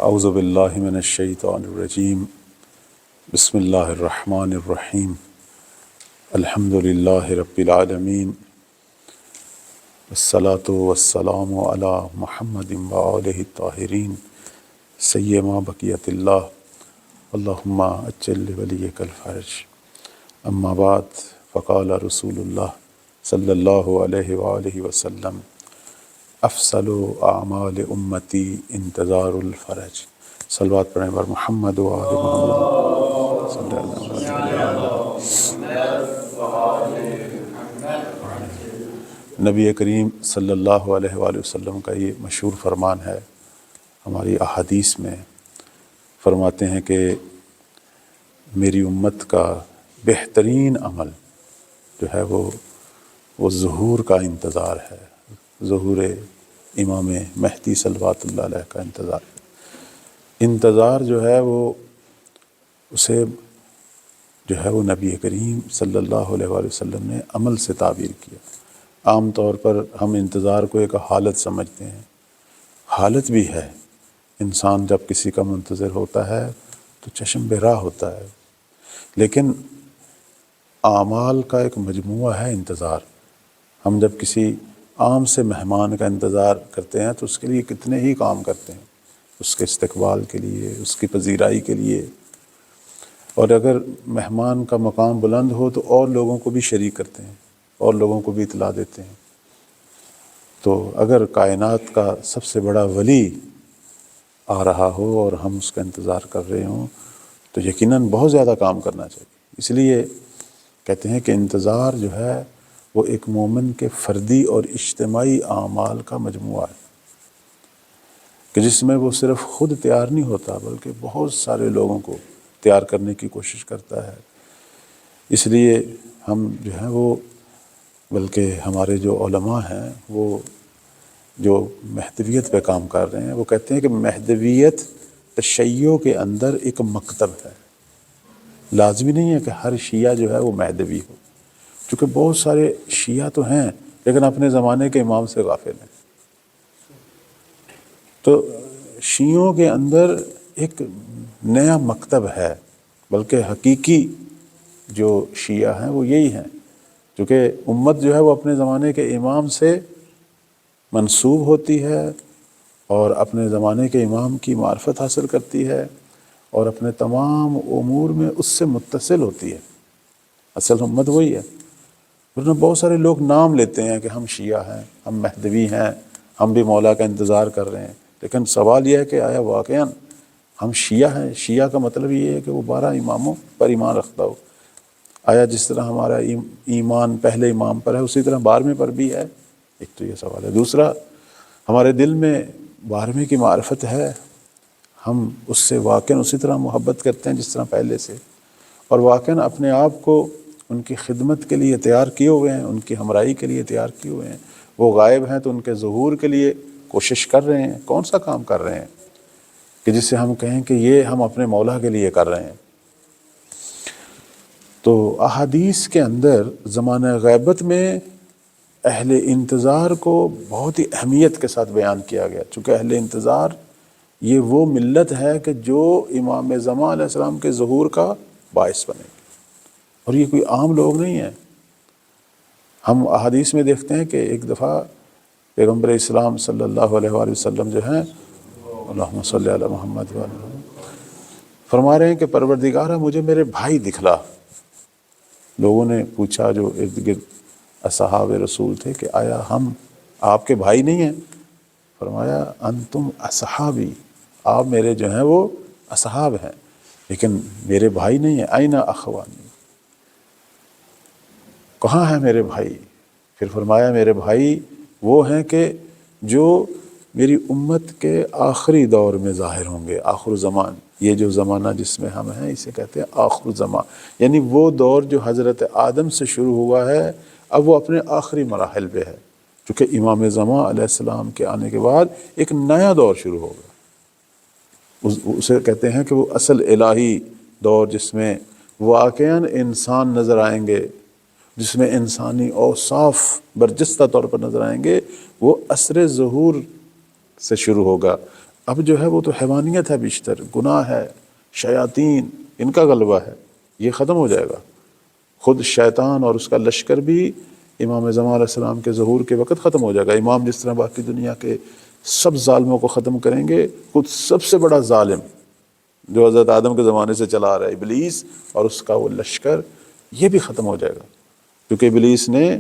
اعوذ باللہ من الشیطان الرجیم بسم اللہ الرحمن الرحیم الحمد للہ رب العالمین والصلاة والسلام علی محمد وآلہ الطاہرین سیما بقیت اللہ اللہم اجل ولیک الفرج اما بعد فقال رسول اللہ صلی اللہ علیہ وآلہ وسلم افضل اعمال امتی انتظار الفرج۔ صلوات پڑھیں بر محمد و آل محمد صلی اللہ علیہ وسلم۔ نبی کریم صلی اللہ علیہ وآلہ وسلم کا یہ مشہور فرمان ہے، ہماری احادیث میں فرماتے ہیں کہ میری امت کا بہترین عمل جو ہے وہ ظہور کا انتظار ہے، ظہور امام مہدی صلوات اللہ علیہ کا انتظار جو ہے اسے جو ہے وہ نبی کریم صلی اللہ علیہ وآلہ وسلم نے عمل سے تعبیر کیا۔ عام طور پر ہم انتظار کو ایک حالت سمجھتے ہیں، حالت بھی ہے، انسان جب کسی کا منتظر ہوتا ہے تو چشم بے راہ ہوتا ہے، لیکن اعمال کا ایک مجموعہ ہے انتظار۔ ہم جب کسی عام سے مہمان کا انتظار کرتے ہیں تو اس کے لیے کتنے ہی کام کرتے ہیں، اس کے استقبال کے لیے، اس کی پذیرائی کے لیے، اور اگر مہمان کا مقام بلند ہو تو اور لوگوں کو بھی شریک کرتے ہیں، اور لوگوں کو بھی اطلاع دیتے ہیں۔ تو اگر کائنات کا سب سے بڑا ولی آ رہا ہو اور ہم اس کا انتظار کر رہے ہوں تو یقیناً بہت زیادہ کام کرنا چاہیے۔ اس لیے کہتے ہیں کہ انتظار جو ہے وہ ایک مومن کے فردی اور اجتماعی اعمال کا مجموعہ ہے، کہ جس میں وہ صرف خود تیار نہیں ہوتا بلکہ بہت سارے لوگوں کو تیار کرنے کی کوشش کرتا ہے۔ اس لیے ہم جو ہیں وہ بلکہ ہمارے جو علماء ہیں وہ جو مہدویت پہ کام کر رہے ہیں وہ کہتے ہیں کہ مہدویت تشیع کے اندر ایک مکتب ہے۔ لازمی نہیں ہے کہ ہر شیعہ جو ہے وہ مہدوی ہو، چونکہ بہت سارے شیعہ تو ہیں لیکن اپنے زمانے کے امام سے غافل ہیں۔ تو شیعوں کے اندر ایک نیا مکتب ہے، بلکہ حقیقی جو شیعہ ہیں وہ یہی ہیں، چونکہ امت جو ہے وہ اپنے زمانے کے امام سے منسوب ہوتی ہے اور اپنے زمانے کے امام کی معرفت حاصل کرتی ہے اور اپنے تمام امور میں اس سے متصل ہوتی ہے۔ اصل امت وہی ہے، ورنہ بہت سارے لوگ نام لیتے ہیں کہ ہم شیعہ ہیں، ہم مہدوی ہیں، ہم بھی مولا کا انتظار کر رہے ہیں، لیکن سوال یہ ہے کہ آیا واقعاً ہم شیعہ ہیں؟ شیعہ کا مطلب یہ ہے کہ وہ 12 اماموں پر ایمان رکھتا ہو۔ آیا جس طرح ہمارا ایمان پہلے امام پر ہے اسی طرح 12ویں پر بھی ہے؟ ایک تو یہ سوال ہے۔ دوسرا، ہمارے دل میں 12ویں کی معرفت ہے، ہم اس سے واقعاً اسی طرح محبت کرتے ہیں جس طرح پہلے سے، اور واقعاً اپنے آپ کو ان کی خدمت کے لیے تیار کیے ہوئے ہیں، ان کی ہمراہی کے لیے تیار کیے ہوئے ہیں۔ وہ غائب ہیں تو ان کے ظہور کے لیے کوشش کر رہے ہیں۔ کون سا کام کر رہے ہیں کہ جس سے ہم کہیں کہ یہ ہم اپنے مولا کے لیے کر رہے ہیں؟ تو احادیث کے اندر زمانہ غیبت میں اہل انتظار کو بہت ہی اہمیت کے ساتھ بیان کیا گیا، چونکہ اہل انتظار یہ وہ ملت ہے کہ جو امام زمان علیہ السلام کے ظہور کا باعث بنے گی، اور یہ کوئی عام لوگ نہیں ہیں۔ ہم احادیث میں دیکھتے ہیں کہ ایک دفعہ پیغمبر اسلام صلی اللہ علیہ وآلہ وسلم جو ہیں، اللہم صلی علی محمد وآلہ محمد، فرما رہے ہیں کہ پروردگارہ مجھے میرے بھائی دکھلا۔ لوگوں نے پوچھا جو ارد گرد اصحاب رسول تھے کہ آیا ہم آپ کے بھائی نہیں ہیں؟ فرمایا انتم اصحابی، آپ میرے جو ہیں وہ اصحاب ہیں لیکن میرے بھائی نہیں ہیں۔ این اخوانی، کہاں ہیں میرے بھائی؟ پھر فرمایا میرے بھائی وہ ہیں کہ جو میری امت کے آخری دور میں ظاہر ہوں گے، آخر زمان۔ یہ جو زمانہ جس میں ہم ہیں اسے کہتے ہیں آخر زمان، یعنی وہ دور جو حضرت آدم سے شروع ہوا ہے اب وہ اپنے آخری مراحل پہ ہے، چونکہ امام زمان علیہ السلام کے آنے کے بعد ایک نیا دور شروع ہوگا۔ اسے کہتے ہیں کہ وہ اصل الہی دور، جس میں واقعاً انسان نظر آئیں گے، جس میں انسانی اوصاف برجستہ طور پر نظر آئیں گے، وہ عصر ظہور سے شروع ہوگا۔ اب جو ہے وہ تو حیوانیت ہے، بیشتر گناہ ہے، شیاطین، ان کا غلبہ ہے، یہ ختم ہو جائے گا۔ خود شیطان اور اس کا لشکر بھی امام زمان علیہ السلام کے ظہور کے وقت ختم ہو جائے گا۔ امام جس طرح باقی دنیا کے سب ظالموں کو ختم کریں گے، خود سب سے بڑا ظالم جو حضرت آدم کے زمانے سے چلا آ رہا ہے، ابلیس اور اس کا وہ لشکر، یہ بھی ختم ہو جائے گا۔ کیونکہ ابلیس نے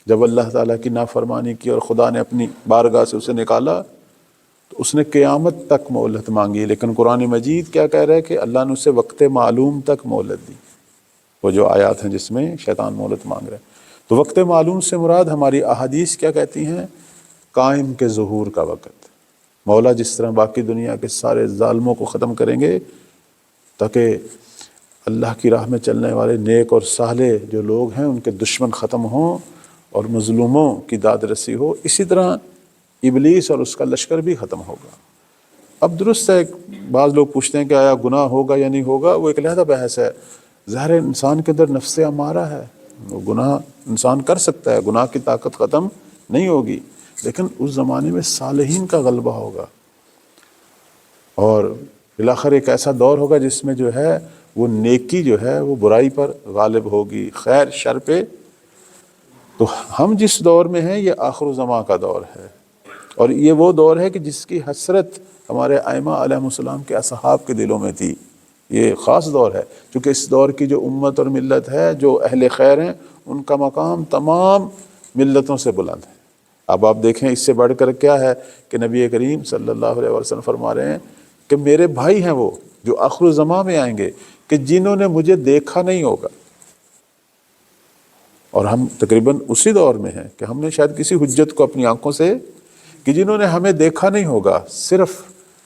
جب اللہ تعالیٰ کی نافرمانی کی اور خدا نے اپنی بارگاہ سے اسے نکالا تو اس نے قیامت تک مہلت مانگی، لیکن قرآن مجید کیا کہہ رہا ہے کہ اللہ نے اسے وقت معلوم تک مہلت دی۔ وہ جو آیات ہیں جس میں شیطان مہلت مانگ رہا ہے، تو وقت معلوم سے مراد ہماری احادیث کیا کہتی ہیں؟ قائم کے ظہور کا وقت۔ مولا جس طرح باقی دنیا کے سارے ظالموں کو ختم کریں گے تاکہ اللہ کی راہ میں چلنے والے نیک اور صالح جو لوگ ہیں ان کے دشمن ختم ہوں اور مظلوموں کی داد رسی ہو، اسی طرح ابلیس اور اس کا لشکر بھی ختم ہوگا۔ اب درست ہے، بعض لوگ پوچھتے ہیں کہ آیا گناہ ہوگا یا نہیں ہوگا، وہ ایک علیحدہ بحث ہے۔ ظاہر انسان کے اندر نفس امارہ ہے، وہ گناہ انسان کر سکتا ہے، گناہ کی طاقت ختم نہیں ہوگی، لیکن اس زمانے میں صالحین کا غلبہ ہوگا، اور بالآخر ایک ایسا دور ہوگا جس میں جو ہے وہ نیکی جو ہے وہ برائی پر غالب ہوگی، خیر شر پہ۔ تو ہم جس دور میں ہیں یہ آخر الزمان کا دور ہے، اور یہ وہ دور ہے کہ جس کی حسرت ہمارے ائمہ علیہ السلام کے اصحاب کے دلوں میں تھی۔ یہ خاص دور ہے، کیونکہ اس دور کی جو امت اور ملت ہے، جو اہل خیر ہیں، ان کا مقام تمام ملتوں سے بلند ہے۔ اب آپ دیکھیں اس سے بڑھ کر کیا ہے کہ نبی کریم صلی اللہ علیہ وسلم فرما رہے ہیں کہ میرے بھائی ہیں وہ جو آخر الزمان میں آئیں گے کہ جنہوں نے مجھے دیکھا نہیں ہوگا۔ اور ہم تقریباً اسی دور میں ہیں کہ ہم نے شاید کسی حجت کو اپنی آنکھوں سے، کہ جنہوں نے ہمیں دیکھا نہیں ہوگا، صرف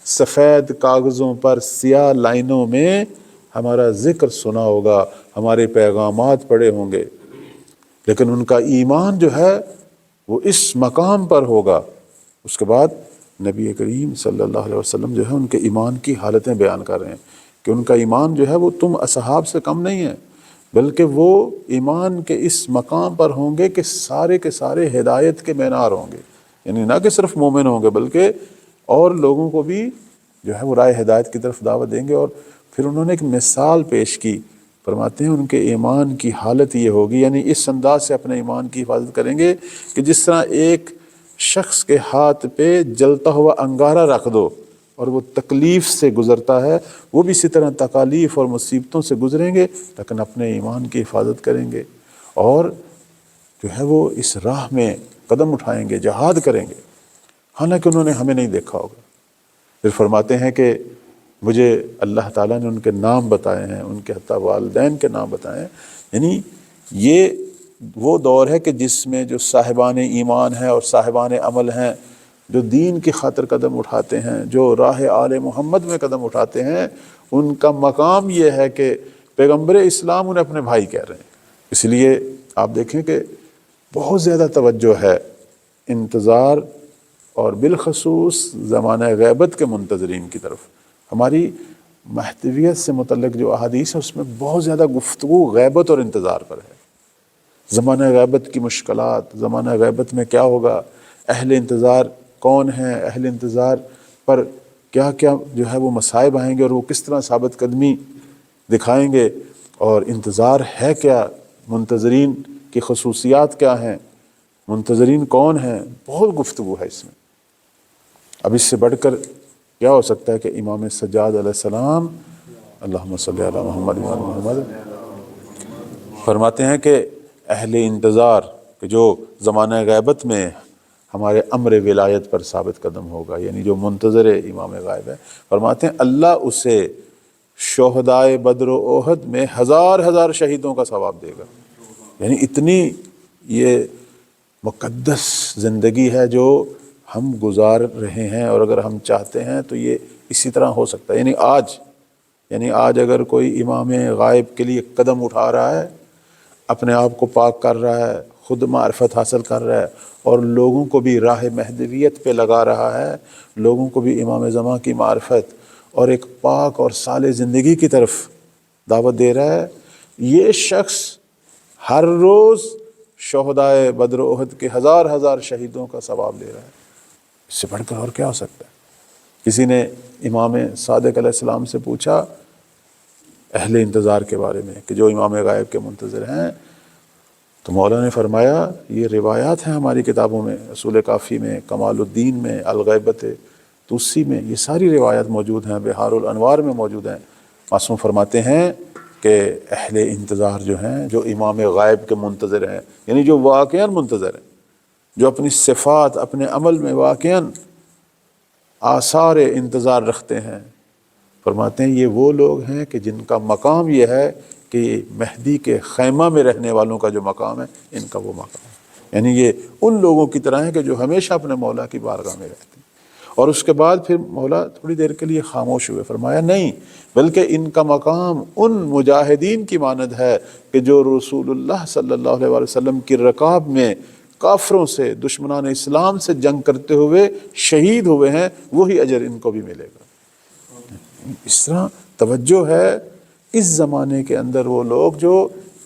سفید کاغذوں پر سیاہ لائنوں میں ہمارا ذکر سنا ہوگا، ہمارے پیغامات پڑھے ہوں گے، لیکن ان کا ایمان جو ہے وہ اس مقام پر ہوگا۔ اس کے بعد نبی کریم صلی اللہ علیہ وسلم جو ہے ان کے ایمان کی حالتیں بیان کر رہے ہیں کہ ان کا ایمان جو ہے وہ تم اصحاب سے کم نہیں ہے، بلکہ وہ ایمان کے اس مقام پر ہوں گے کہ سارے کے سارے ہدایت کے مینار ہوں گے، یعنی نہ کہ صرف مومن ہوں گے بلکہ اور لوگوں کو بھی جو ہے وہ راہ ہدایت کی طرف دعوت دیں گے۔ اور پھر انہوں نے ایک مثال پیش کی، فرماتے ہیں ان کے ایمان کی حالت یہ ہوگی، یعنی اس انداز سے اپنے ایمان کی حفاظت کریں گے کہ جس طرح ایک شخص کے ہاتھ پہ جلتا ہوا انگارہ رکھ دو اور وہ تکلیف سے گزرتا ہے، وہ بھی اسی طرح تکالیف اور مصیبتوں سے گزریں گے، لیکن اپنے ایمان کی حفاظت کریں گے اور جو ہے وہ اس راہ میں قدم اٹھائیں گے، جہاد کریں گے، حالانکہ انہوں نے ہمیں نہیں دیکھا ہوگا۔ پھر فرماتے ہیں کہ مجھے اللہ تعالیٰ نے ان کے نام بتائے ہیں، ان کے حتیٰ والدین کے نام بتائے ہیں، یعنی یہ وہ دور ہے کہ جس میں جو صاحبان ایمان ہیں اور صاحبان عمل ہیں، جو دین کی خاطر قدم اٹھاتے ہیں، جو راہ آل محمد میں قدم اٹھاتے ہیں، ان کا مقام یہ ہے کہ پیغمبر اسلام انہیں اپنے بھائی کہہ رہے ہیں۔ اس لیے آپ دیکھیں کہ بہت زیادہ توجہ ہے انتظار اور بالخصوص زمانہ غیبت کے منتظرین کی طرف۔ ہماری مہدویت سے متعلق جو احادیث ہے اس میں بہت زیادہ گفتگو غیبت اور انتظار پر ہے، زمانہ غیبت کی مشکلات، زمانہ غیبت میں کیا ہوگا، اہل انتظار کون ہیں، اہل انتظار پر کیا کیا جو ہے وہ مصائب آئیں گے اور وہ کس طرح ثابت قدمی دکھائیں گے، اور انتظار ہے کیا، منتظرین کی خصوصیات کیا ہیں، منتظرین کون ہیں، بہت گفتگو ہے اس میں۔ اب اس سے بڑھ کر کیا ہو سکتا ہے کہ امام سجاد علیہ السلام، اللہم صلی علی محمد و آل محمد، فرماتے ہیں کہ اہل انتظار کہ جو زمانہ غیبت میں ہمارے امر ولایت پر ثابت قدم ہوگا، یعنی جو منتظر امام غائب ہے، فرماتے ہیں اللہ اسے شہدائے بدر و احد میں ہزار ہزار شہیدوں کا ثواب دے گا۔ یعنی اتنی یہ مقدس زندگی ہے جو ہم گزار رہے ہیں، اور اگر ہم چاہتے ہیں تو یہ اسی طرح ہو سکتا ہے۔ یعنی آج اگر کوئی امام غائب کے لیے قدم اٹھا رہا ہے، اپنے آپ کو پاک کر رہا ہے، خود معرفت حاصل کر رہا ہے اور لوگوں کو بھی راہ مہدویت پہ لگا رہا ہے، لوگوں کو بھی امام زمان کی معرفت اور ایک پاک اور صالح زندگی کی طرف دعوت دے رہا ہے، یہ شخص ہر روز شہدائے بدر و احد کے ہزار ہزار شہیدوں کا ثواب لے رہا ہے۔ اس سے بڑھ کر اور کیا ہو سکتا ہے؟ کسی نے امام صادق علیہ السلام سے پوچھا اہل انتظار کے بارے میں کہ جو امام غائب کے منتظر ہیں، تو مولا نے فرمایا یہ روایات ہیں ہماری کتابوں میں، اصول کافی میں، کمال الدین میں، الغیبت توسی میں، یہ ساری روایات موجود ہیں، بحار الانوار میں موجود ہیں۔ معصوم فرماتے ہیں کہ اہل انتظار جو ہیں، جو امام غائب کے منتظر ہیں، یعنی جو واقعاً منتظر ہیں، جو اپنی صفات اپنے عمل میں واقعاً آثار انتظار رکھتے ہیں، فرماتے ہیں یہ وہ لوگ ہیں کہ جن کا مقام یہ ہے کہ مہدی کے خیمہ میں رہنے والوں کا جو مقام ہے، ان کا وہ مقام ہے۔ یعنی یہ ان لوگوں کی طرح ہیں کہ جو ہمیشہ اپنے مولا کی بارگاہ میں رہتے ہیں۔ اور اس کے بعد پھر مولا تھوڑی دیر کے لیے خاموش ہوئے، فرمایا نہیں، بلکہ ان کا مقام ان مجاہدین کی مانند ہے کہ جو رسول اللہ صلی اللہ علیہ وسلم کی رکاب میں کافروں سے، دشمنان اسلام سے جنگ کرتے ہوئے شہید ہوئے ہیں، وہی اجر ان کو بھی ملے گا۔ اس طرح توجہ ہے اس زمانے کے اندر وہ لوگ جو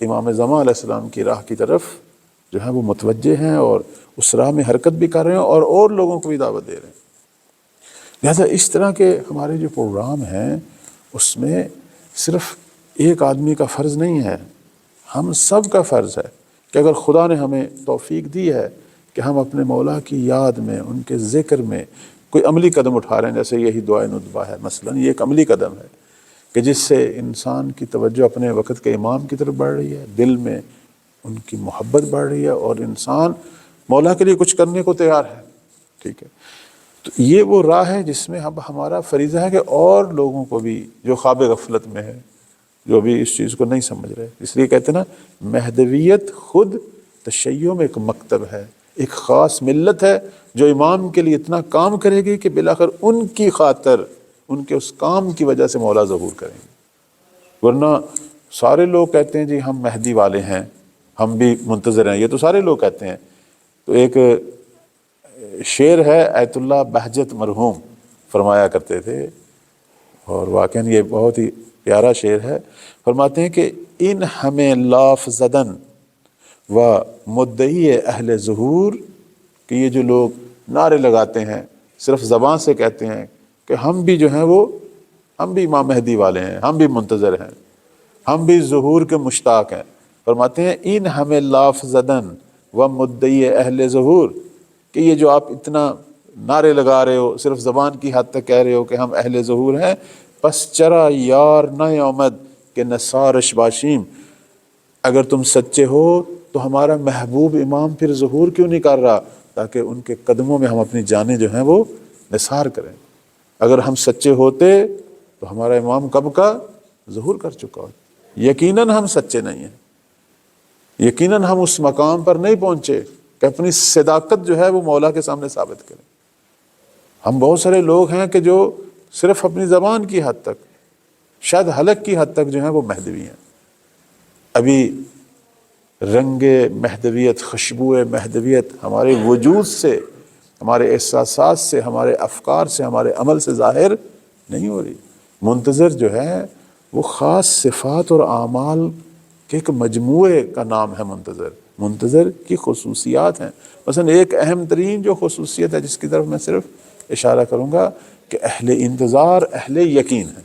امام زمان علیہ السلام کی راہ کی طرف جو ہے وہ متوجہ ہیں اور اس راہ میں حرکت بھی کر رہے ہیں اور لوگوں کو بھی دعوت دے رہے ہیں۔ لہذا اس طرح کے ہمارے جو پروگرام ہیں اس میں صرف ایک آدمی کا فرض نہیں ہے، ہم سب کا فرض ہے کہ اگر خدا نے ہمیں توفیق دی ہے کہ ہم اپنے مولا کی یاد میں، ان کے ذکر میں کوئی عملی قدم اٹھا رہے ہیں، جیسے یہی دعائے ندبہ ہے مثلا، یہ ایک عملی قدم ہے کہ جس سے انسان کی توجہ اپنے وقت کے امام کی طرف بڑھ رہی ہے، دل میں ان کی محبت بڑھ رہی ہے اور انسان مولا کے لیے کچھ کرنے کو تیار ہے۔ ٹھیک ہے، تو یہ وہ راہ ہے جس میں اب ہمارا فریضہ ہے کہ اور لوگوں کو بھی جو خواب غفلت میں ہے، جو بھی اس چیز کو نہیں سمجھ رہے، اس لیے کہتے ہیں نا مہدویت خود تشیع میں ایک مکتب ہے، ایک خاص ملت ہے جو امام کے لیے اتنا کام کرے گی کہ بالآخر ان کی خاطر، ان کے اس کام کی وجہ سے مولا ظہور کریں گے۔ ورنہ سارے لوگ کہتے ہیں جی ہم مہدی والے ہیں، ہم بھی منتظر ہیں، یہ تو سارے لوگ کہتے ہیں۔ تو ایک شعر ہے ایت اللہ بہجت مرحوم فرمایا کرتے تھے، اور واقعاً یہ بہت ہی پیارا شعر ہے۔ فرماتے ہیں کہ ان ہمیں لاف زدن و مدعی اہل ظہور، کہ یہ جو لوگ نعرے لگاتے ہیں، صرف زبان سے کہتے ہیں کہ ہم بھی جو ہیں وہ ہم بھی امام مہدی والے ہیں، ہم بھی منتظر ہیں، ہم بھی ظہور کے مشتاق ہیں، فرماتے ہیں ان ہمیں لاف زدن و مدعی اہل ظہور، کہ یہ جو آپ اتنا نعرے لگا رہے ہو، صرف زبان کی حد تک کہہ رہے ہو کہ ہم اہل ظہور ہیں، پس چرا یار نہ آمد کہ نثارش باشیم، اگر تم سچے ہو تو ہمارا محبوب امام پھر ظہور کیوں نہیں کر رہا، تاکہ ان کے قدموں میں ہم اپنی جانیں جو ہیں وہ نثار کریں۔ اگر ہم سچے ہوتے تو ہمارا امام کب کا ظہور کر چکا ہوتا۔ یقیناً ہم سچے نہیں ہیں، یقیناً ہم اس مقام پر نہیں پہنچے کہ اپنی صداقت جو ہے وہ مولا کے سامنے ثابت کریں۔ ہم بہت سارے لوگ ہیں کہ جو صرف اپنی زبان کی حد تک، شاید حلق کی حد تک جو ہیں وہ مہدوی ہیں، ابھی رنگ مہدویت، خوشبو مہدویت ہمارے وجود سے، ہمارے احساسات سے، ہمارے افکار سے، ہمارے عمل سے ظاہر نہیں ہو رہی۔ منتظر جو ہے وہ خاص صفات اور اعمال کے ایک مجموعے کا نام ہے منتظر۔ منتظر کی خصوصیات ہیں، مثلا ایک اہم ترین جو خصوصیت ہے جس کی طرف میں صرف اشارہ کروں گا کہ اہل انتظار اہل یقین ہے،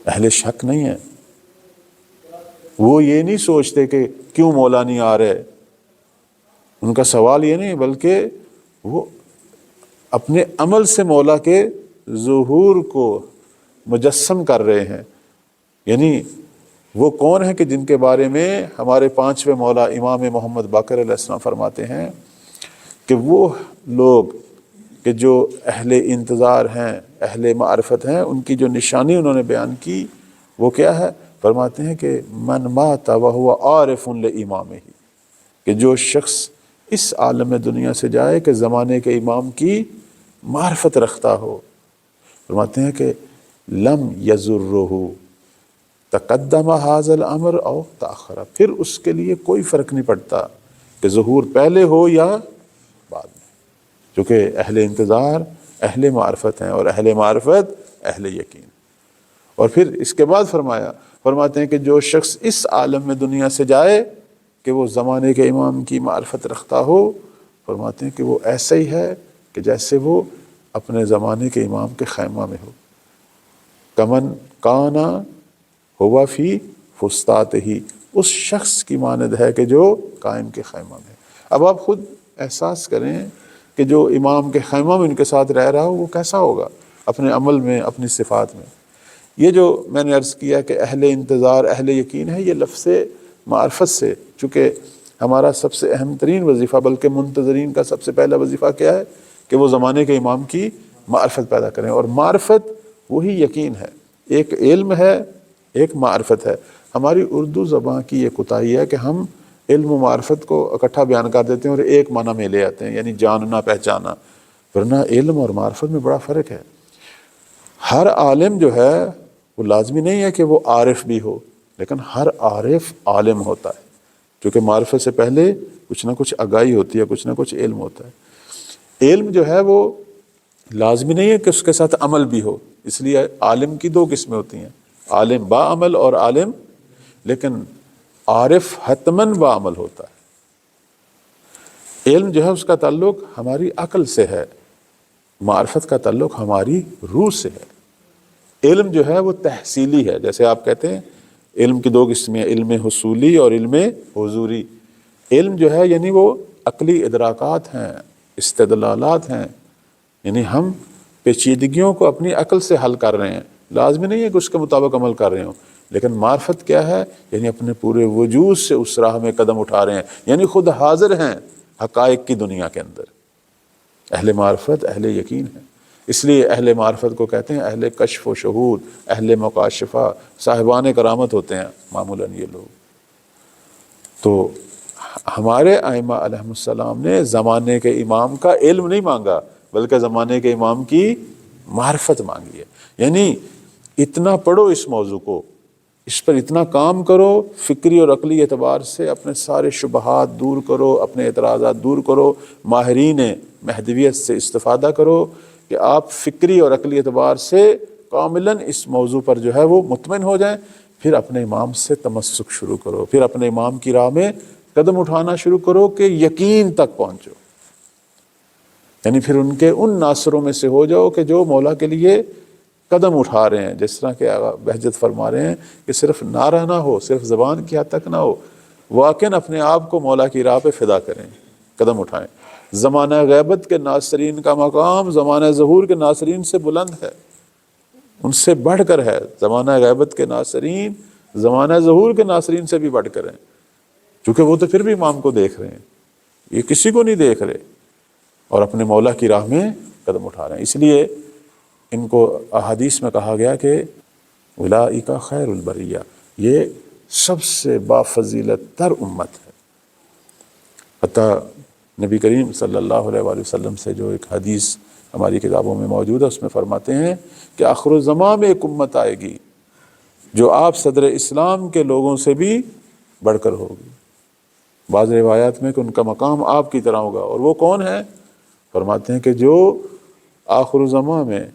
اہل شک نہیں ہے۔ وہ یہ نہیں سوچتے کہ کیوں مولا نہیں آ رہے، ان کا سوال یہ نہیں، بلکہ وہ اپنے عمل سے مولا کے ظہور کو مجسم کر رہے ہیں۔ یعنی وہ کون ہیں کہ جن کے بارے میں ہمارے پانچویں مولا امام محمد باقر علیہ السلام فرماتے ہیں کہ وہ لوگ کہ جو اہل انتظار ہیں، اہل معرفت ہیں، ان کی جو نشانی انہوں نے بیان کی وہ کیا ہے؟ فرماتے ہیں کہ من مات وہو عارف لامامہ، کہ جو شخص اس عالم دنیا سے جائے کہ زمانے کے امام کی معرفت رکھتا ہو، فرماتے ہیں کہ لم یضرہ تقدم ھذا الامر او تاخر، پھر اس کے لیے کوئی فرق نہیں پڑتا کہ ظہور پہلے ہو یا بعد میں، چونکہ اہل انتظار اہل معرفت ہیں اور اہل معرفت اہل یقین۔ اور پھر اس کے بعد فرماتے ہیں کہ جو شخص اس عالم میں دنیا سے جائے کہ وہ زمانے کے امام کی معرفت رکھتا ہو، فرماتے ہیں کہ وہ ایسا ہی ہے کہ جیسے وہ اپنے زمانے کے امام کے خیمہ میں ہو، کمن کانا ہوا فی فستات ہی، اس شخص کی مانند ہے کہ جو قائم کے خیمہ میں۔ اب آپ خود احساس کریں کہ جو امام کے خیمہ میں ان کے ساتھ رہ رہا ہو وہ کیسا ہوگا اپنے عمل میں، اپنی صفات میں۔ یہ جو میں نے عرض کیا کہ اہل انتظار، اہل یقین ہے، یہ لفظ معرفت سے، چونکہ ہمارا سب سے اہم ترین وظیفہ، بلکہ منتظرین کا سب سے پہلا وظیفہ کیا ہے کہ وہ زمانے کے امام کی معرفت پیدا کریں، اور معرفت وہی یقین ہے، ایک علم ہے، ایک معرفت ہے۔ ہماری اردو زبان کی یہ کوتاہی ہے کہ ہم علم و معرفت کو اکٹھا بیان کر دیتے ہیں اور ایک معنی میں لے آتے ہیں، یعنی جاننا، پہچانا، ورنہ علم اور معرفت میں بڑا فرق ہے۔ ہر عالم جو ہے وہ لازمی نہیں ہے کہ وہ عارف بھی ہو، لیکن ہر عارف عالم ہوتا ہے، کیونکہ معرفت سے پہلے کچھ نہ کچھ آگاہی ہوتی ہے، کچھ نہ کچھ علم ہوتا ہے۔ علم جو ہے وہ لازمی نہیں ہے کہ اس کے ساتھ عمل بھی ہو، اس لیے عالم کی دو قسمیں ہوتی ہیں، عالم با عمل اور عالم، لیکن عارف حتماً با عمل ہوتا ہے۔ علم جو ہے اس کا تعلق ہماری عقل سے ہے، معرفت کا تعلق ہماری روح سے ہے۔ علم جو ہے وہ تحصیلی ہے، جیسے آپ کہتے ہیں علم کی دو قسمیں، علم حصولی اور علم حضوری۔ علم جو ہے یعنی وہ عقلی ادراکات ہیں، استدلالات ہیں، یعنی ہم پیچیدگیوں کو اپنی عقل سے حل کر رہے ہیں، لازمی نہیں ہے کہ اس کے مطابق عمل کر رہے ہوں۔ لیکن معرفت کیا ہے؟ یعنی اپنے پورے وجود سے اس راہ میں قدم اٹھا رہے ہیں، یعنی خود حاضر ہیں حقائق کی دنیا کے اندر۔ اہل معرفت اہل یقین ہیں، اس لیے اہل معرفت کو کہتے ہیں اہل کشف و شہود، اہل مکاشفہ، صاحبان کرامت ہوتے ہیں معمولاً یہ لوگ۔ تو ہمارے ائمہ علیہم السلام نے زمانے کے امام کا علم نہیں مانگا، بلکہ زمانے کے امام کی معرفت مانگی ہے، یعنی اتنا پڑھو اس موضوع کو، اس پر اتنا کام کرو، فکری اور عقلی اعتبار سے اپنے سارے شبہات دور کرو، اپنے اعتراضات دور کرو، ماہرین مہدویت سے استفادہ کرو کہ آپ فکری اور عقلی اعتبار سے کاملاً اس موضوع پر جو ہے وہ مطمئن ہو جائیں، پھر اپنے امام سے تمسک شروع کرو، پھر اپنے امام کی راہ میں قدم اٹھانا شروع کرو کہ یقین تک پہنچو، یعنی پھر ان کے ان ناصروں میں سے ہو جاؤ کہ جو مولا کے لیے قدم اٹھا رہے ہیں، جس طرح کہ بہجت فرما رہے ہیں کہ صرف نعرہ نہ ہو، صرف زبان کی حد تک نہ ہو، واقعاً اپنے آپ کو مولا کی راہ پہ فدا کریں، قدم اٹھائیں۔ زمانہ غیبت کے ناصرین کا مقام زمانہ ظہور کے ناصرین سے بلند ہے، ان سے بڑھ کر ہے۔ زمانہ غیبت کے ناصرین زمانہ ظہور کے ناصرین سے بھی بڑھ کر ہیں، چونکہ وہ تو پھر بھی امام کو دیکھ رہے ہیں، یہ کسی کو نہیں دیکھ رہے، اور اپنے مولا کی راہ میں قدم اٹھا رہے ہیں۔ اس لیے ان کو احادیث میں کہا گیا کہ اولئک خیر البریہ، یہ سب سے بافضیلت تر امت ہے۔ حتیٰ نبی کریم صلی اللہ علیہ وآلہ وسلم سے جو ایک حدیث ہماری کتابوں میں موجود ہے، اس میں فرماتے ہیں کہ آخر الزمان میں ایک امت آئے گی جو آپ صدر اسلام کے لوگوں سے بھی بڑھ کر ہوگی۔ بعض روایات میں کہ ان کا مقام آپ کی طرح ہوگا، اور وہ کون ہے؟ فرماتے ہیں کہ جو آخر الزمان میں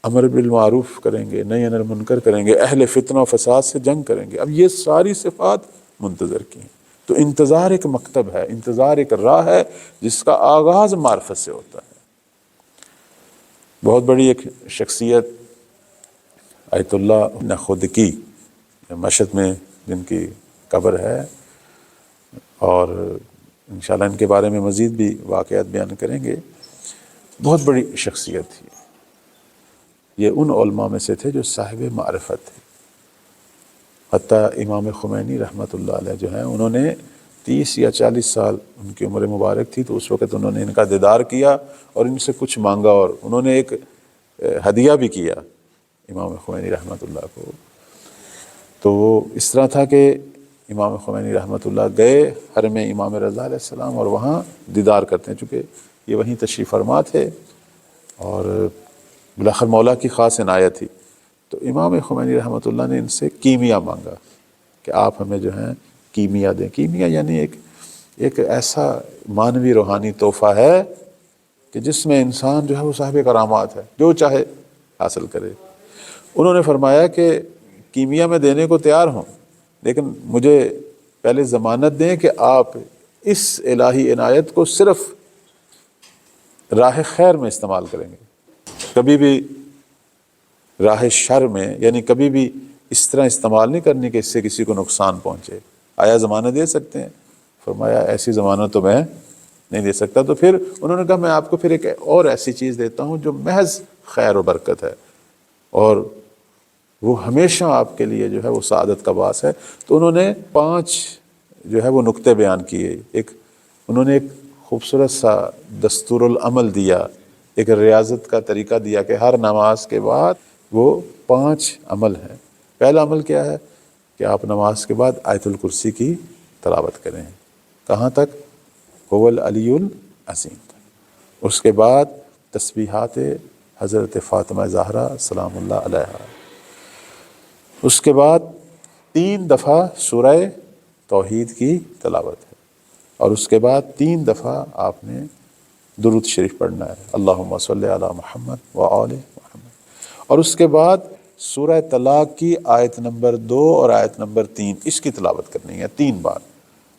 امر بالمعروف کریں گے، نہی عن المنکر کریں گے، اہل فتنہ و فساد سے جنگ کریں گے۔ اب یہ ساری صفات منتظر کی ہیں، تو انتظار ایک مکتب ہے، انتظار ایک راہ ہے جس کا آغاز معرفت سے ہوتا ہے۔ بہت بڑی ایک شخصیت آیت اللہ نخودکی، مشہد میں جن کی قبر ہے، اور انشاءاللہ ان کے بارے میں مزید بھی واقعات بیان کریں گے، بہت بڑی شخصیت تھی۔ یہ ان علماء میں سے تھے جو صاحب معرفت تھے۔ حتیٰ امام خمینی رحمۃ اللہ علیہ جو ہیں، انہوں نے 30 یا 40 سال ان کی عمر مبارک تھی، تو اس وقت انہوں نے ان کا دیدار کیا اور ان سے کچھ مانگا، اور انہوں نے ایک ہدیہ بھی کیا امام خمینی رحمۃ اللہ کو۔ تو وہ اس طرح تھا کہ امام خمینی رحمۃ اللہ گئے حرم امام رضا علیہ السلام اور وہاں دیدار کرتے ہیں، چونکہ یہ وہیں تشریف فرما تھے اور بالآخر مولا کی خاص عنایت تھی۔ تو امام خمینی رحمۃ اللہ نے ان سے کیمیا مانگا کہ آپ ہمیں جو ہیں کیمیا دیں۔ کیمیا یعنی ایک ایسا معنوی روحانی تحفہ ہے کہ جس میں انسان جو ہے وہ صاحب کرامات ہے، جو چاہے حاصل کرے۔ انہوں نے فرمایا کہ کیمیا میں دینے کو تیار ہوں، لیکن مجھے پہلے ضمانت دیں کہ آپ اس الہی عنایت کو صرف راہ خیر میں استعمال کریں گے، کبھی بھی راہ شر میں یعنی کبھی بھی اس طرح استعمال نہیں کرنی کہ اس سے کسی کو نقصان پہنچے۔ آیا ضمانت دے سکتے ہیں؟ فرمایا ایسی ضمانت تو میں نہیں دے سکتا۔ تو پھر انہوں نے کہا میں آپ کو پھر ایک اور ایسی چیز دیتا ہوں جو محض خیر و برکت ہے اور وہ ہمیشہ آپ کے لیے جو ہے وہ سعادت کا باعث ہے۔ تو انہوں نے 5 جو ہے وہ نقطے بیان کیے۔ انہوں نے ایک خوبصورت سا دستور العمل دیا، ایک ریاضت کا طریقہ دیا کہ ہر نماز کے بعد وہ 5 عمل ہیں۔ پہلا عمل کیا ہے کہ آپ نماز کے بعد آیت الکرسی کی تلاوت کریں۔ کہاں تک؟ هو العلی العظیم تک۔ اس کے بعد تسبیحات حضرت فاطمہ زہرا سلام اللہ علیہا۔ اس کے بعد 3 دفعہ سورہ توحید کی تلاوت ہے، اور اس کے بعد 3 دفعہ آپ نے درود شریف پڑھنا ہے، اللہم صلی علی محمد و آل محمد۔ اور اس کے بعد سورہ طلاق کی آیت نمبر 2 اور آیت نمبر 3 اس کی تلاوت کرنی ہے 3 بار۔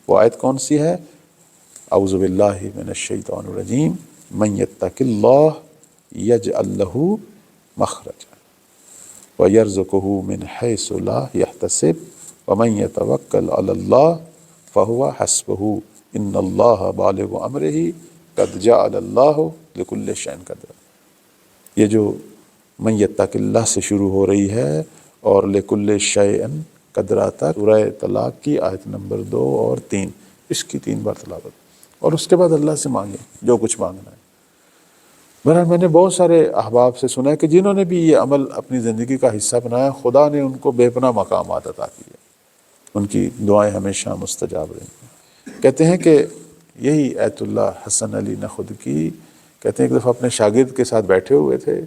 وہ آیت کون سی ہے؟ اعوذ باللہ من الشیطان الرجیم من یتق اللہ یجعل لہ مخرجا وَيَرْزُقُهُ مِنْ حَيْثُ لَا يَحْتَسِبُ وَمَنْ يَتَوَكَّلْ عَلَى اللَّهِ فَهُوَ حَسْبُهُ إِنَّ اللَّهَ بَالِغُ أَمْرِهِ قَدْ جَعَلَ اللَّهُ لِكُلِّ شَيْءٍ قَدْرًا۔ یہ جو من یتق اللہ سے شروع ہو رہی ہے اور لِكُلِّ شَيْءٍ قَدْرًا تک سورہ طلاق کی آیت نمبر 2 اور 3 اس کی 3 بار تلاوت، اور اس کے بعد اللہ سے مانگیں جو کچھ مانگنا ہے۔ بہرحال میں نے بہت سارے احباب سے سنا ہے کہ جنہوں نے بھی یہ عمل اپنی زندگی کا حصہ بنایا، خدا نے ان کو بے پناہ مقامات عطا کیے، ان کی دعائیں ہمیشہ مستجاب رہیں۔ کہتے ہیں کہ یہی ایت اللہ حسن علی نخودکی کہتے ہیں ایک دفعہ اپنے شاگرد کے ساتھ بیٹھے ہوئے تھے،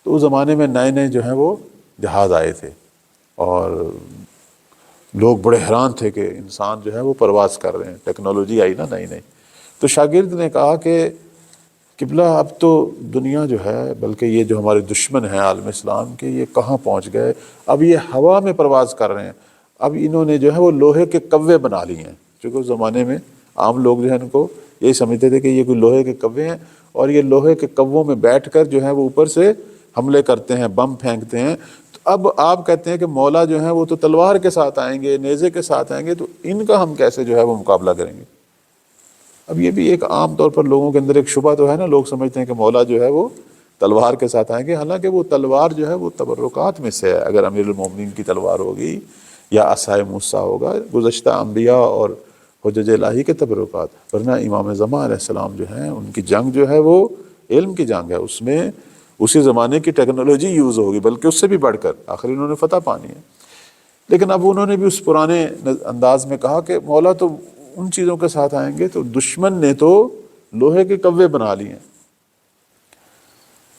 تو اس زمانے میں نئے نئے جو ہیں وہ جہاز آئے تھے، اور لوگ بڑے حیران تھے کہ انسان جو ہے وہ پرواز کر رہے ہیں، ٹیکنالوجی آئی نا نئی نئی۔ تو شاگرد نے کہا کہ قبلہ اب تو دنیا جو ہے، بلکہ یہ جو ہمارے دشمن ہیں عالم اسلام کے، یہ کہاں پہنچ گئے؟ اب یہ ہوا میں پرواز کر رہے ہیں، اب انہوں نے جو ہے وہ لوہے کے کوے بنا لیے ہیں، چونکہ اس زمانے میں عام لوگ جو ہے ان کو یہی سمجھتے تھے کہ یہ کوئی لوہے کے کوے ہیں، اور یہ لوہے کے کووں میں بیٹھ کر جو ہے وہ اوپر سے حملے کرتے ہیں، بم پھینکتے ہیں۔ تو اب آپ کہتے ہیں کہ مولا جو ہے وہ تو تلوار کے ساتھ آئیں گے، نیزے کے ساتھ آئیں گے، تو ان کا ہم کیسے جو ہے وہ مقابلہ کریں گے؟ اب یہ بھی ایک عام طور پر لوگوں کے اندر ایک شبہ تو ہے نا، لوگ سمجھتے ہیں کہ مولا جو ہے وہ تلوار کے ساتھ آئیں گے، حالانکہ وہ تلوار جو ہے وہ تبرکات میں سے ہے۔ اگر امیر المومنین کی تلوار ہوگی یا عصائے موسیٰ ہوگا، گزشتہ انبیاء اور حجج الہی کے تبرکات، ورنہ امام زمان علیہ السلام جو ہیں ان کی جنگ جو ہے وہ علم کی جنگ ہے، اس میں اسی زمانے کی ٹیکنالوجی یوز ہوگی، بلکہ اس سے بھی بڑھ کر، آخر انہوں نے فتح پانی ہے۔ لیکن اب انہوں نے بھی اس پرانے انداز میں کہا کہ مولا تو ان چیزوں کے ساتھ آئیں گے، تو دشمن نے تو لوہے کے کوے بنا لیے ہیں۔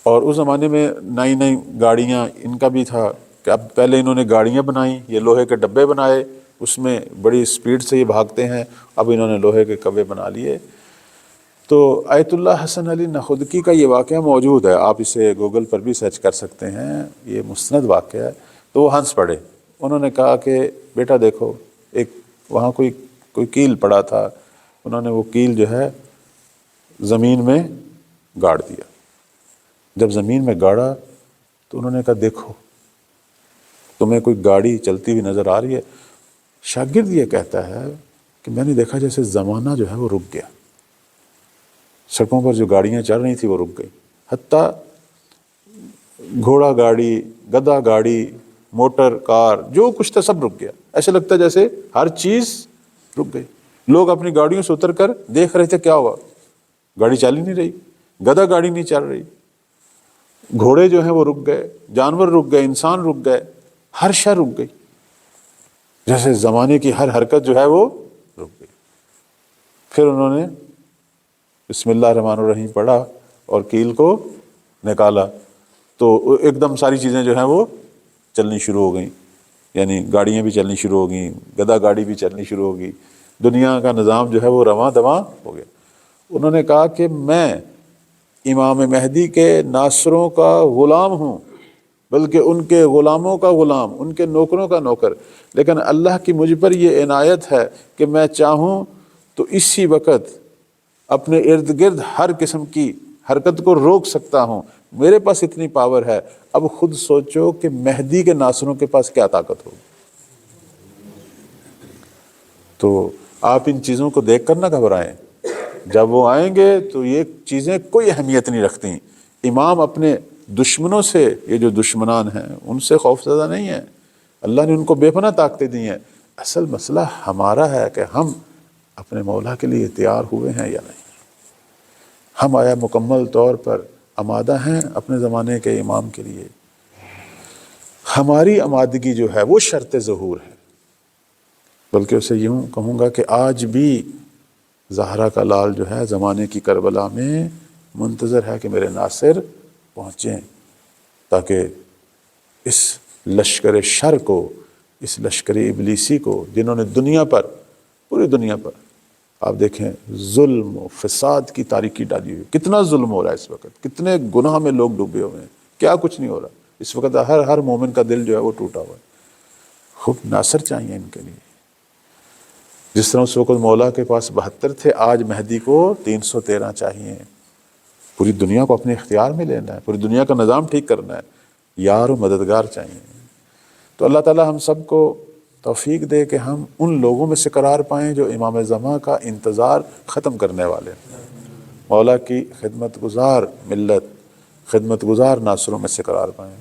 اور اس زمانے میں نئی نئی گاڑیاں، ان کا بھی تھا کہ اب پہلے انہوں نے گاڑیاں بنائیں، یہ لوہے کے ڈبے بنائے، اس میں بڑی سپیڈ سے یہ بھاگتے ہیں، اب انہوں نے لوہے کے کوے بنا لیے۔ تو آیت اللہ حسن علی نخودکی کا یہ واقعہ موجود ہے، آپ اسے گوگل پر بھی سرچ کر سکتے ہیں، یہ مستند واقعہ ہے۔ تو وہ ہنس پڑے، انہوں نے کہا کہ بیٹا دیکھو، ایک وہاں کوئی کیل پڑا تھا، انہوں نے وہ کیل جو ہے زمین میں گاڑ دیا۔ جب زمین میں گاڑا تو انہوں نے کہا دیکھو تمہیں کوئی گاڑی چلتی ہوئی نظر آ رہی ہے؟ شاگرد یہ کہتا ہے کہ میں نے دیکھا جیسے زمانہ جو ہے وہ رک گیا، سڑکوں پر جو گاڑیاں چل رہی تھیں وہ رک گئی، حتیٰ گھوڑا گاڑی، گدھا گاڑی، موٹر کار، جو کچھ تھا سب رک گیا، ایسے لگتا ہے جیسے ہر چیز رک گئی۔ لوگ اپنی گاڑیوں سے اتر کر دیکھ رہے تھے کیا ہوا، گاڑی چل ہی نہیں رہی، گدھا گاڑی نہیں چل رہی، گھوڑے جو ہیں وہ رک گئے، جانور رک گئے، انسان رک گئے، ہر شے رک گئی، جیسے زمانے کی ہر حرکت جو ہے وہ رک گئی۔ پھر انہوں نے بسم اللہ الرحمن الرحیم پڑھا اور کیل کو نکالا، تو ایک دم ساری چیزیں جو ہیں وہ چلنی شروع ہو گئیں، یعنی گاڑیاں بھی چلنی شروع ہو گئیں، گدھا گاڑی بھی چلنی شروع ہو گئی، دنیا کا نظام جو ہے وہ رواں دواں ہو گیا۔ انہوں نے کہا کہ میں امام مہدی کے ناصروں کا غلام ہوں، بلکہ ان کے غلاموں کا غلام، ان کے نوکروں کا نوکر، لیکن اللہ کی مجھ پر یہ عنایت ہے کہ میں چاہوں تو اسی وقت اپنے ارد گرد ہر قسم کی حرکت کو روک سکتا ہوں، میرے پاس اتنی پاور ہے۔ اب خود سوچو کہ مہدی کے ناصروں کے پاس کیا طاقت ہوگی۔ تو آپ ان چیزوں کو دیکھ کر نہ گھبرائیں، جب وہ آئیں گے تو یہ چیزیں کوئی اہمیت نہیں رکھتی۔ امام اپنے دشمنوں سے، یہ جو دشمنان ہیں ان سے خوف زدہ نہیں ہیں، اللہ نے ان کو بے پناہ طاقتیں دی ہیں۔ اصل مسئلہ ہمارا ہے کہ ہم اپنے مولا کے لیے تیار ہوئے ہیں یا نہیں، ہم آیا مکمل طور پر آمادہ ہیں اپنے زمانے کے امام کے لیے۔ ہماری آمادگی جو ہے وہ شرط ظہور ہے، بلکہ اسے یوں کہوں گا کہ آج بھی زہرا کا لال جو ہے زمانے کی کربلا میں منتظر ہے کہ میرے ناصر پہنچیں، تاکہ اس لشکر شر کو، اس لشکر ابلیسی کو، جنہوں نے دنیا پر، پوری دنیا پر آپ دیکھیں ظلم و فساد کی تاریکی ڈالی ہوئی، کتنا ظلم ہو رہا ہے اس وقت، کتنے گناہ میں لوگ ڈوبے ہوئے ہیں، کیا کچھ نہیں ہو رہا اس وقت۔ ہر مومن کا دل جو ہے وہ ٹوٹا ہوا ہے۔ خوب ناصر چاہیے ان کے لیے، جس طرح اس وقت مولا کے پاس 72 تھے، آج مہدی کو 313 چاہیے۔ پوری دنیا کو اپنے اختیار میں لینا ہے، پوری دنیا کا نظام ٹھیک کرنا ہے، یار و مددگار چاہیے۔ تو اللہ تعالی ہم سب کو توفیق دے کہ ہم ان لوگوں میں سے قرار پائیں جو امام زمان کا انتظار ختم کرنے والے ہیں، مولا کی خدمت گزار ملت، خدمت گزار ناصروں میں سے قرار پائیں۔